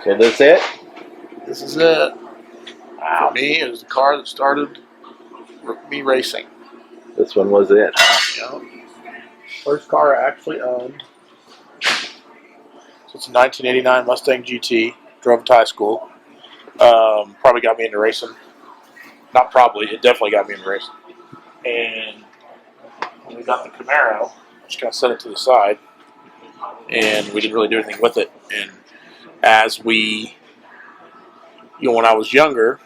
So this it? This is it. Wow. For me, it was the car that started me racing. This one was it. Yeah. First car I actually owned. So it's a 1989 Mustang GT. Drove to high school. Probably got me into racing. Not probably, it definitely got me into racing. And when we got the Camaro, just kind of set it to the side, and we didn't really do anything with it. And as we, when I was younger,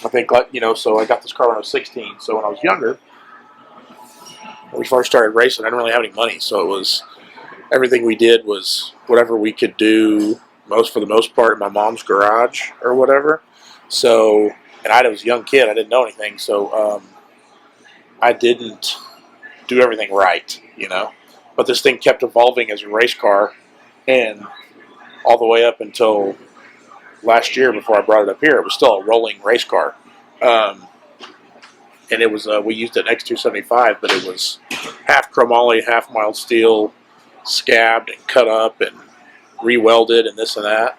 I think, so I got this car when I was 16. So when I was younger, when we first started racing, I didn't really have any money. So it was, everything we did was whatever we could do, for the most part, in my mom's garage or whatever. So, and I was a young kid, I didn't know anything. So I didn't do everything right, But this thing kept evolving as a race car, and all the way up until last year, before I brought it up here, it was still a rolling race car. And it was we used an X275, but it was half chromoly, half mild steel, scabbed and cut up and re-welded and this and that.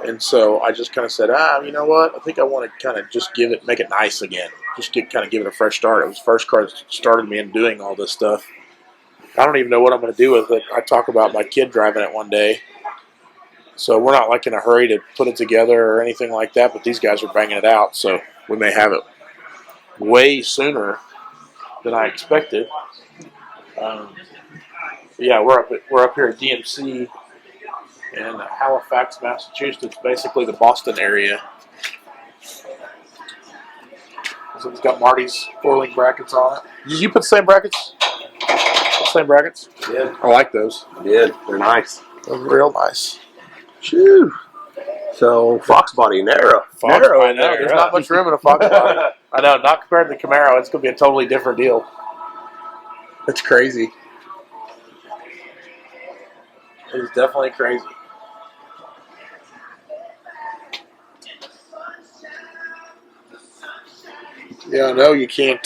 And so I just kind of said, you know what? I think I want to kind of just make it nice again. Just give it a fresh start. It was the first car that started me in doing all this stuff. I don't even know what I'm going to do with it. I talk about my kid driving it one day. So we're not like in a hurry to put it together or anything like that, but these guys are banging it out, so we may have it way sooner than I expected. Yeah, we're up here at DMC in Halifax, Massachusetts, basically the Boston area. So it's got Marty's 4-link brackets on it. Did you put the same brackets? Same brackets? Yeah. I like those. Yeah, they're nice. They're real nice. Shoo. So Fox body narrow. Narrow, I know. There's not much room in a Fox body. I know. Not compared to the Camaro. It's going to be a totally different deal. It's crazy. It's definitely crazy. Yeah, I know you can't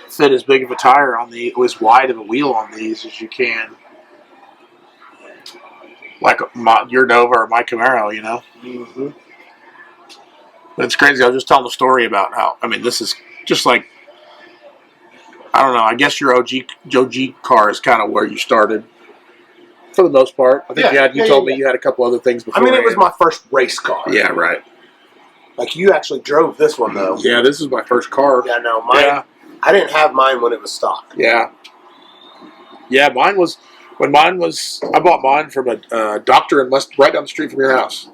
fit as big of a tire on as wide of a wheel on these as you can, like your Nova or my Camaro, Mm-hmm. But it's crazy. I was just telling the story about how, this is just like, I don't know, I guess your OG car is kind of where you started, for the most part. I think you told me you had a couple other things before. It was my first race car. Yeah, right. Like, you actually drove this one, though. Yeah, this is my first car. Yeah, no, mine. Yeah. I didn't have mine when it was stock. Yeah. Yeah, I bought mine from a doctor in right down the street from your house.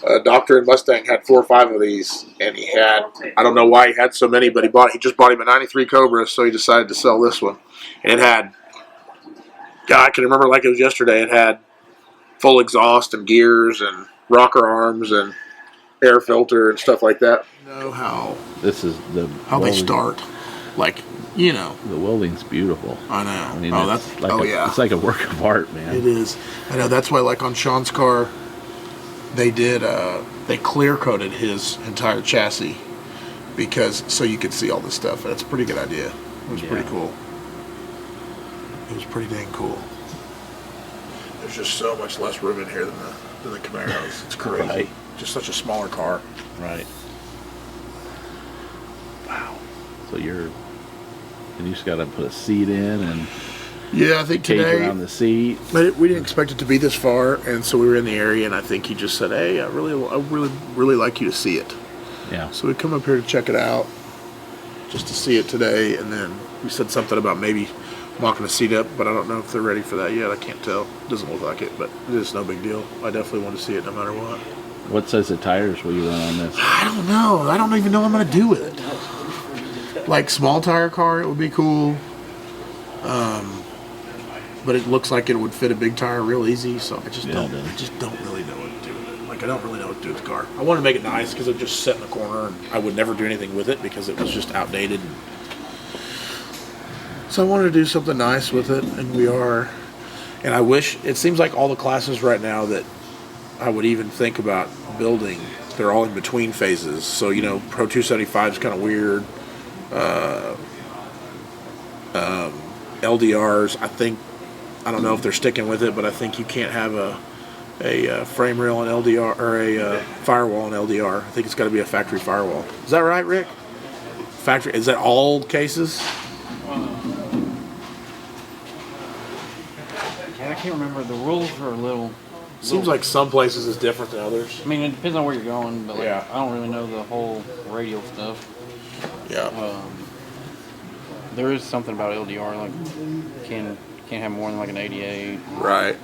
A doctor in Mustang had 4 or 5 of these, and he had, I don't know why he had so many, but he just bought him a 93 Cobra, so he decided to sell this one. And it had, God, I can remember like it was yesterday, it had full exhaust and gears and rocker arms and air filter and stuff like that. Know how this is how they start, like, the welding's beautiful. I know. It's like a work of art, man. It is. I know. That's why, like on Sean's car, they clear coated his entire chassis so you could see all this stuff. That's a pretty good idea. It was pretty cool. It was pretty dang cool. There's just so much less room in here than the Camaros. It's crazy. Right. Just such a smaller car. Right. Wow. So you just got to put a seat in and I think today around the seat. But we didn't expect it to be this far, and so we were in the area, and I think he just said, "Hey, I really like you to see it." Yeah. So we come up here to check it out, just to see it today, and then we said something about maybe mocking the seat up, but I don't know if they're ready for that yet. I can't tell. It doesn't look like it, but it's no big deal. I definitely want to see it no matter what. What size of tires will you run on this? I don't know. I don't even know what I'm going to do with it. Like small tire car, it would be cool. But it looks like it would fit a big tire real easy, so I just don't really know what to do with it. Like, I don't really know what to do with the car. I want to make it nice because it just sat in the corner, and I would never do anything with it because it was just outdated. So I wanted to do something nice with it, and we are. And I wish, it seems like all the classes right now that I would even think about building, they're all in between phases. So, Pro 275 is kind of weird. LDRs, I don't know if they're sticking with it, but I think you can't have a a frame rail and LDR, or a firewall and LDR. I think it's got to be a factory firewall. Is that right, Rick? Factory. Is that all cases? Yeah, I can't remember. The rules are a little. Seems like some places is different than others. I mean, it depends on where you're going, but like, Yeah. I don't really know the whole radial stuff. Yeah. There is something about LDR, like can't have more than like an 88. Right.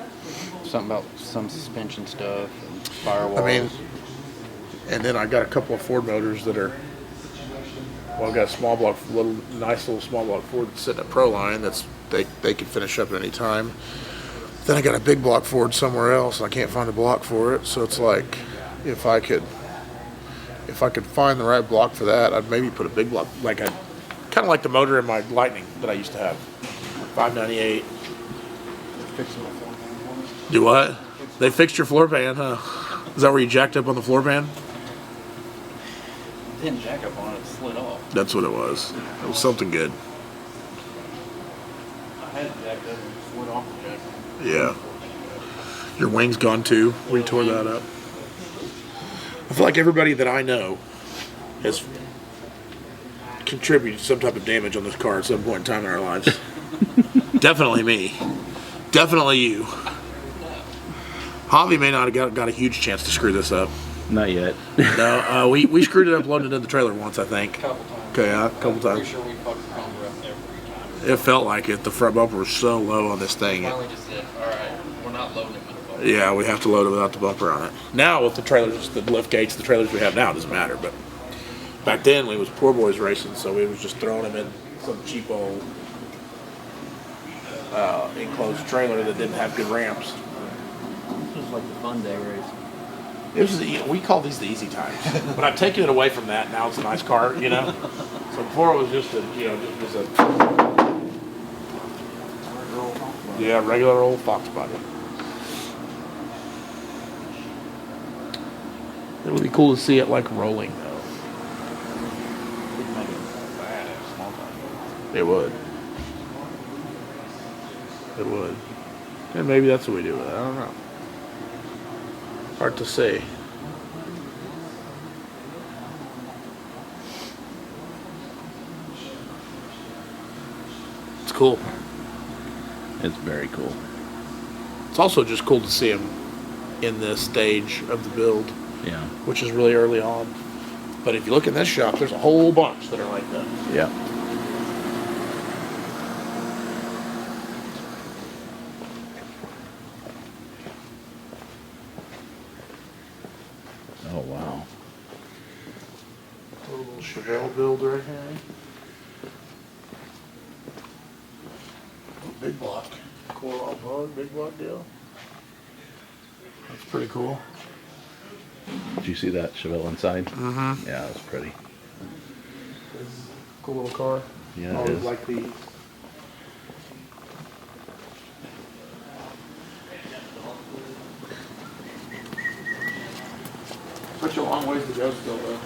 Something about some suspension stuff and firewalls. I mean, and then I got a couple of Ford motors that are. Well, I got a small block, nice little small block Ford that's sitting at Proline. That's they can finish up at any time. Then I got a big block Ford somewhere else, and I can't find a block for it. So it's like, if I could find the right block for that, I'd maybe put a big block, like kind of like the motor in my Lightning that I used to have, 598. Do what? They fixed your floor pan, huh? Is that where you jacked up on the floor pan? Didn't jack up on it, it slid off. That's what it was. It was something good. I had it jacked up and it slid off the jack. Yeah. Your wing's gone too. We tore that up. I feel like everybody that I know has contributed some type of damage on this car at some point in time in our lives. Definitely me. Definitely you. Javi may not have got a huge chance to screw this up. Not yet. No, we screwed it up loading it in the trailer once, I think. A couple times. Okay, yeah, a couple Pretty times. sure we fucked the bumper up every time. It felt like it. The front bumper was so low on this thing. Finally just said, alright, we're not loading it with the bumper. Yeah, we have to load it without the bumper on it. Now with the trailers, the lift gates, the trailers we have now, it doesn't matter. But back then we was poor boys racing, so we was just throwing them in some cheap old enclosed trailer that didn't have good ramps. This was like the fun day race. It was we call these the easy times, but I've taken it away from that. Now it's a nice car, you know. So before it was just a regular old Fox body. It would be cool to see it like rolling though. It would. It would. And maybe that's what we do with it. I don't know. Hard to say. It's cool. It's very cool. It's also just cool to see him in this stage of the build, Yeah. which is really early on. But if you look in this shop, there's a whole bunch that are like that. Yeah. Oh wow. A little Chevelle build right here. Big block. Core all bug, big block deal. That's pretty cool. Did you see that Chevelle inside? Mm-hmm. Yeah, it's pretty. Cool little car. Yeah, it Always is. like these. Such a long ways to go still though.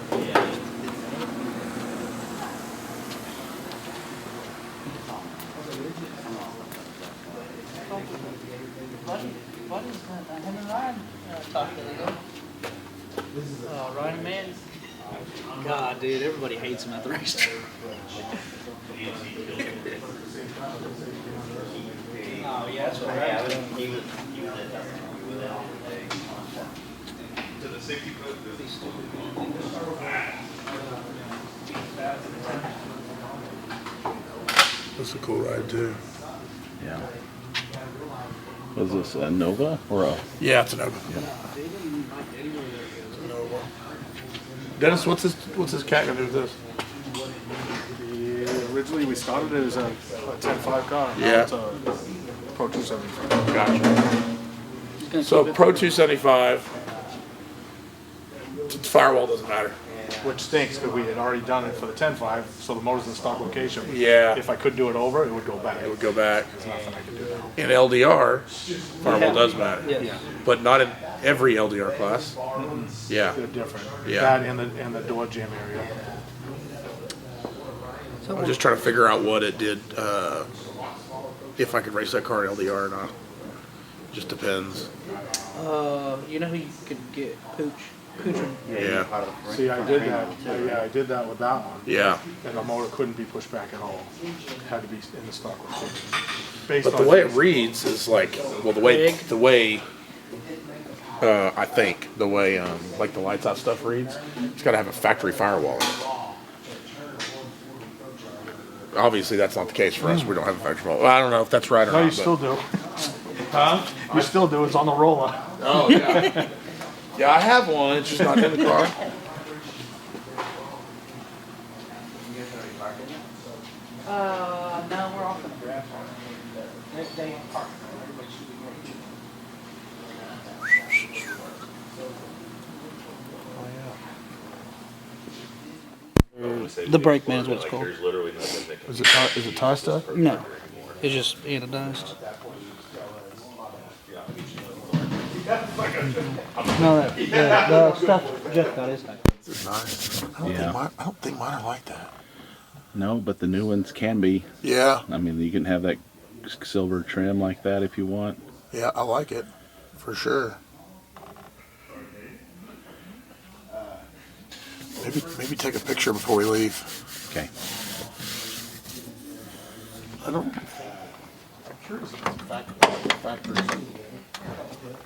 Right, man. God, dude, everybody hates him at the racetrack. Oh, yeah, that's what happened. That's a cool ride too. Yeah. Was this a Nova or a? Yeah, it's a Nova. Dennis, what's this cat gonna do with this? Yeah, originally we started it as a 10.5 car. Now Yeah. It's a Pro 275. Gotcha. So Pro 275. Firewall doesn't matter. Which stinks because we had already done it for the 10.5, so the motor's in stock location. Yeah. If I could do it over, it would go back. It would go back. There's nothing I could do now. In LDR, firewall does matter, Yeah. but not in every LDR class. Yeah. They're different. Yeah. That and the door jam area. I'm just trying to figure out what it did, if I could race that car in LDR or not. Just depends. You know who you could get pooch? Pooching. Yeah. See, I did that. I did that with that one. Yeah. And the motor couldn't be pushed back at all. It had to be in the stock location. Based But the on way it reads is like, well, the way I think the way like the lights out stuff reads, it's got to have a factory firewall. Obviously, that's not the case for us. We don't have a factory firewall. Well, I don't know if that's right or No, not. you still do. Huh? You still do. It's on the roller. Oh yeah. Yeah, I have one. It's just not in the car. No, we're off in the grass. They park. The brake man is what it's called. Is it tie stuff? No, it's just anodized. No, the stuff Jeff got is type. This is nice. I don't think mine are like that. No, but the new ones can be. Yeah. I mean, you can have that silver trim like that if you want. Yeah, I like it for sure. Maybe take a picture before we leave. Okay. I don't.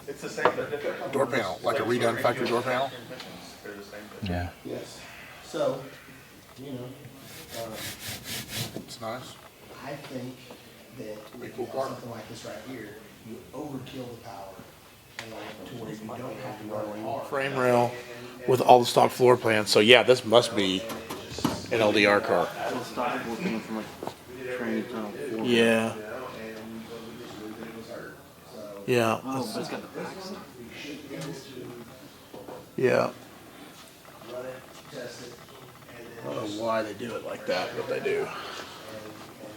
It's the same, but different. Door panel, like a redone factory door panel. Yeah. Yes. So, you know, It's nice. I think that if you have something like this right here, you overkill the power. And like to where you don't have to run hard. Frame rail with all the stock floor plans. So yeah, this must be an LDR car. Yeah. Yeah. Oh, but it's got the back stuff. Yeah. I don't know why they do it like that, but they do.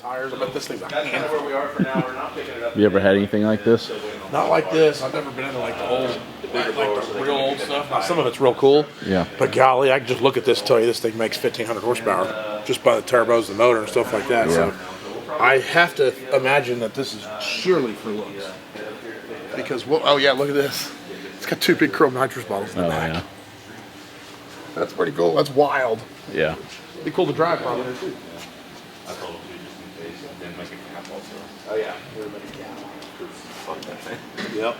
Tires, I bet this thing's a That's kind of handful. where we are for now. We're not picking it up. You ever had anything like this? Not like this. I've never been into like the old, like the real old stuff. Now, some of it's real cool. Yeah. But golly, I can just look at this and tell you this thing makes 1,500 horsepower just by the turbos, the motor, and stuff like that. So I have to imagine that this is surely for looks. Because, well, oh yeah, look at this. It's got two big chrome nitrous bottles in the Oh, back. yeah. That's pretty cool. That's wild. Yeah. Be cool to drive probably. Oh yeah. Yep.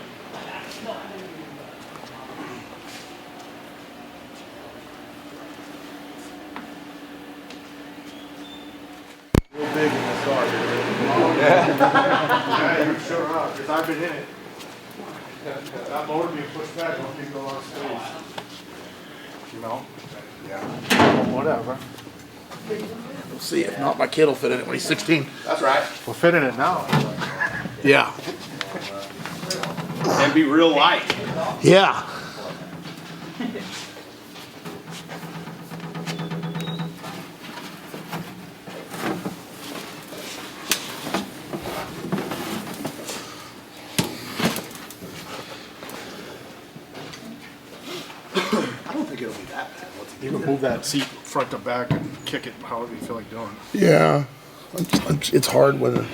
Real big in this car. Yeah, you sure are, because I've been in it. That motor being pushed back, don't give you a lot of space. You know? Yeah. Whatever. We'll see. If not, my kid will fit in it when he's 16. That's right. We're fitting it now. Yeah. And be real light. Yeah. I don't think it'll be that bad. You can move that seat front to back and kick it however you feel like doing. Yeah. It's hard when.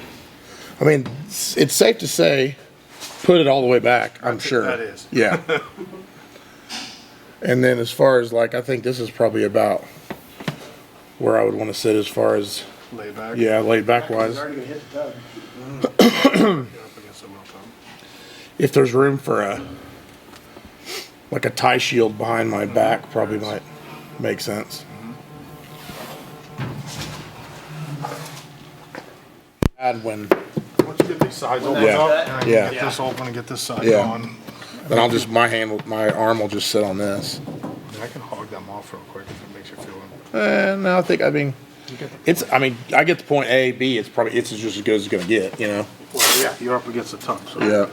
I mean, it's safe to say, put it all the way back. I'm sure. That is. Yeah. And then as far as like, I think this is probably about where I would want to sit as far as, Lay back. yeah, laid back He's wise. already gonna hit the tub. Get up against the wheel tub. If there's room for like a tie shield behind my back, probably might make sense. Add when, Once you get these sides open Yeah. up, and Yeah. get this open and get this side Yeah. on, then I'll just, my arm will just sit on this. I can hog them off real quick if it makes you feel it. No, I mean, I get to point A, B, it's just as good as it's gonna get, you know? Well, yeah, you're up against the tub, so. Yeah.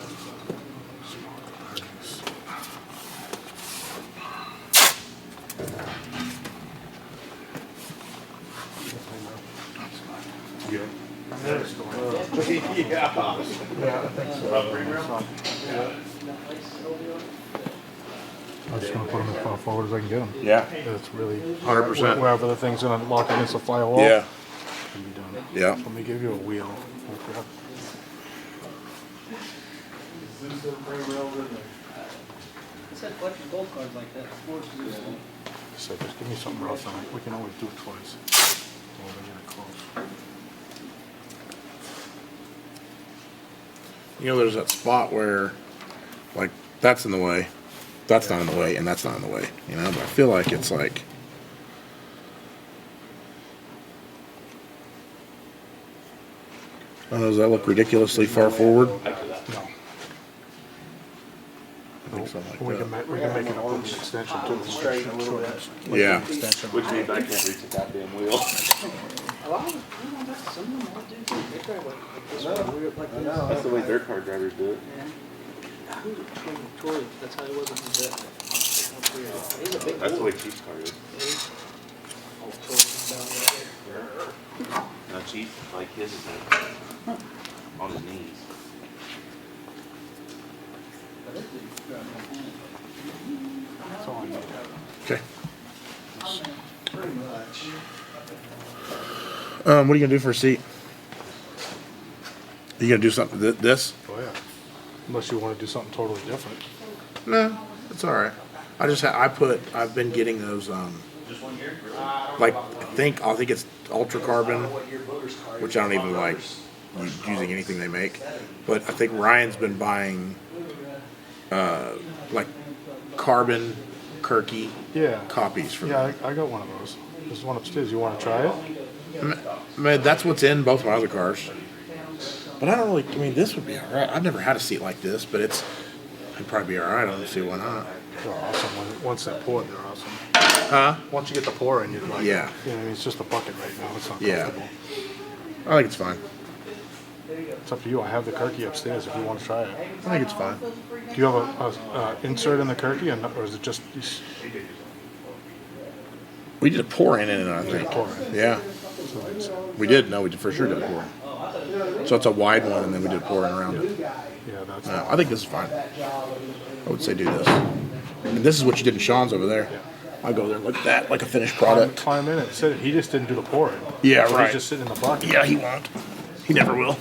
I'm just gonna put them as far forward as I can get them. Yeah. It's really 100%. wherever the thing's gonna lock against the firewall. Yeah. Can be done. Yeah. Let me give you a wheel. Zeus and frame rails in there. I said collecting gold cards like that. Force Zeus. So just give me something rough on it. We can always do it twice. Oh, they get it close. You know, there's that spot where, like, that's in the way, that's not in the way, and that's not in the way. You know, but I feel like it's like. I don't know, does that look ridiculously far forward? No. I think something like We can that. make it up with the extension too. Straight a little bit. Yeah. Which means I can't reach the goddamn wheel. A lot of them, some of them all do too. They drive like this one, weird like this. That's the way dirt car drivers do it. Yeah. Who was playing Tory? That's how he was with his vet. He's a big That's the boy. way Chief's car is. Oh, Tory's down there. Now Chief, like his is on his knees. That's all I need. Okay. Pretty much. What are you gonna do for a seat? Are you gonna do something this? Oh, yeah. Unless you want to do something totally different. No, it's all right. I've been getting those like I think it's ultra carbon, which I don't even like using anything they make. But I think Ryan's been buying like carbon Kirky Yeah. copies for Yeah, them. I got one of those. There's one upstairs. You want to try it? Man, that's what's in both my other cars. But I don't really. I mean, this would be all right. I've never had a seat like this, but it'd probably be all right. I don't see why not. They're awesome. Once they're poured, they're awesome. Huh? Once you get the pour in, you're like, Yeah. You know, I mean, it's just a bucket right now. It's not Yeah. comfortable. I think it's fine. It's up to you. I have the Kirky upstairs if you want to try it. I think it's fine. Do you have a insert in the Kirky, or is it just We did a pour in it, I think. pour in? Yeah, we did. No, we did for sure did a pour in. So it's a wide one, and then we did a pour in around it. Yeah, that's No, I think this is fine. I would say do this. And this is what you did in Sean's over there. I go there and look at that like a finished product. climb in and sit. He just didn't do the pouring. Yeah, So right. He's just sitting in the bucket. Yeah, he won't. He never will.